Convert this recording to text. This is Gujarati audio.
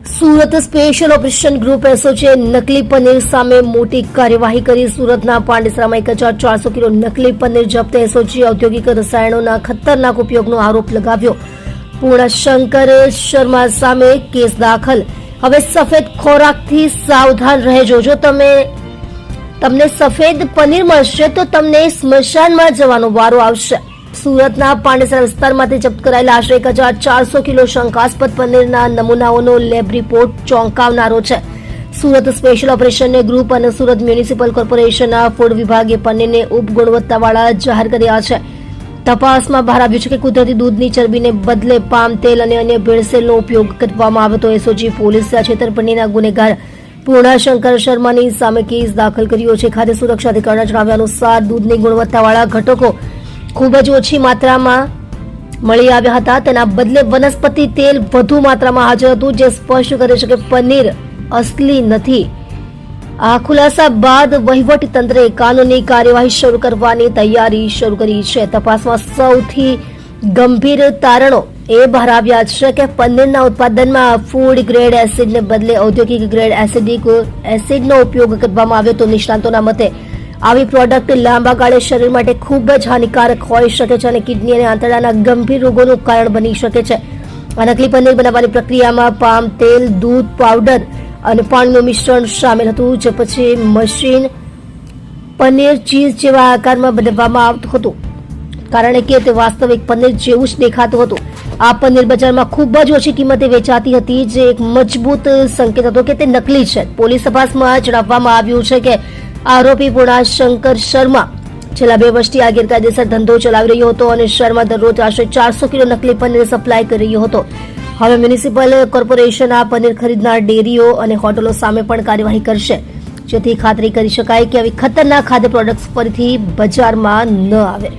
સુરત સ્પેશિયલ ઓપરેશન ગ્રુપ એસઓજીએ નકલી પનીર સામે મોટી કાર્યવાહી કરી. સુરતના પાંડેસરામાં 1400 કિલો નકલી પનીર જપ્ત. એસઓજીએ ઔદ્યોગિક રસાયણોના ખતરનાક ઉપયોગનો આરોપ લગાવ્યો. પૂર્ણશંકર શર્મા સામે કેસ દાખલ. હવે સફેદ ખોરાકથી સાવધાન રહેજો. જો તમને સફેદ પનીર મળશે તો તમને સ્મશાનમાં જવાનો વારો આવશે. સુરતના પાંડેસરા વિસ્તારમાંથી જપ્ત કરાયેલા આશરે 1400 કિલો શંકાસ્પદ પનીરના નમૂનાઓનો લેબ રિપોર્ટ ચોંકાવનારો છે. સુરત સ્પેશિયલ ઓપરેશન ગ્રુપ અને સુરત મ્યુનિસિપલ કોર્પોરેશનના ફૂડ વિભાગે પનીરને ઉપગુણવત્તાવાળા જાહેર કર્યા છે. તપાસમાં બહાર આવ્યું છે કે કુદરતી દૂધની ચરબીને બદલે પામ તેલ અને અન્ય ભેળસેળનો ઉપયોગ કરવામાં આવ્યો હતો. એસઓજી પોલીસે આ છેતરપિંડીના ગુનેગાર પૂર્ણશંકર શર્માની સામે કેસ દાખલ કર્યો છે. ખાદ્ય સુરક્ષા અધિકારીના જણાવ્યા અનુસાર દૂધની ગુણવત્તાવાળા ઘટકો ખૂબ જ ઓછી માત્રામાં મળી આવ્યા હતા. તેના બદલે વનસ્પતિ તેલ વધુ માત્રામાં હાજર હતું, જે સ્પષ્ટ કરે છે કે પનીર અસલી નથી. આ ખુલાસા બાદ વહીવટી તંત્રે કાનૂની કાર્યવાહી શરૂ કરવાની તૈયારી શરૂ કરી છે. તપાસમાં સૌથી ગંભીર તારણો એ બહાર આવ્યા છે કે પનીરના ઉત્પાદનમાં ફૂડ ગ્રેડ એસિડને બદલે ઔદ્યોગિક ગ્રેડ એસિડનો ઉપયોગ કરવામાં આવ્યો હતો. નિષ્ણાતોના મતે આવી પ્રોડક્ટ લાંબા ગાળે શરીર માટે ખૂબ જ હાનિકારક હોઈ શકે છે અને કિડની અને આંતરડાના ગંભીર રોગોનું કારણ બની શકે છે. આ નકલી પનીર બનાવવાની પ્રક્રિયામાં પામ તેલ, દૂધ પાવડર અને પાણીનું મિશ્રણ સામેલ હતું, જે પછી મશીન પનીર ચીઝ જેવા આકારમાં બનાવવામાં આવતું હતું, કારણ કે તે વાસ્તવિક પનીર જેવું જ દેખાતું હતું. આ પનીર બજારમાં ખૂબ જ ઓછી કિંમતે વેચાતી હતી, જે એક મજબૂત સંકેત હતો કે તે નકલી છે. પોલીસ તપાસમાં જણાવવામાં આવ્યું છે કે આરોપી પૂર્ણશંકર શર્મા છેલ્લા 2 વર્ષથી આ ગેરકાયદેસર ધંધો ચલાવી રહ્યો હતો અને શર્મા દરરોજ આશરે 400 કિલો નકલી પનીર સપ્લાય કરી રહ્યો હતો. હવે મ્યુનિસિપલ કોર્પોરેશન આ પનીર ખરીદનાર ડેરીઓ અને હોટલો સામે પણ કાર્યવાહી કરશે, જેથી ખાતરી કરી શકાય કે આવી ખતરનાક ખાદ્ય પ્રોડક્ટ્સ ફરીથી બજારમાં ન આવે.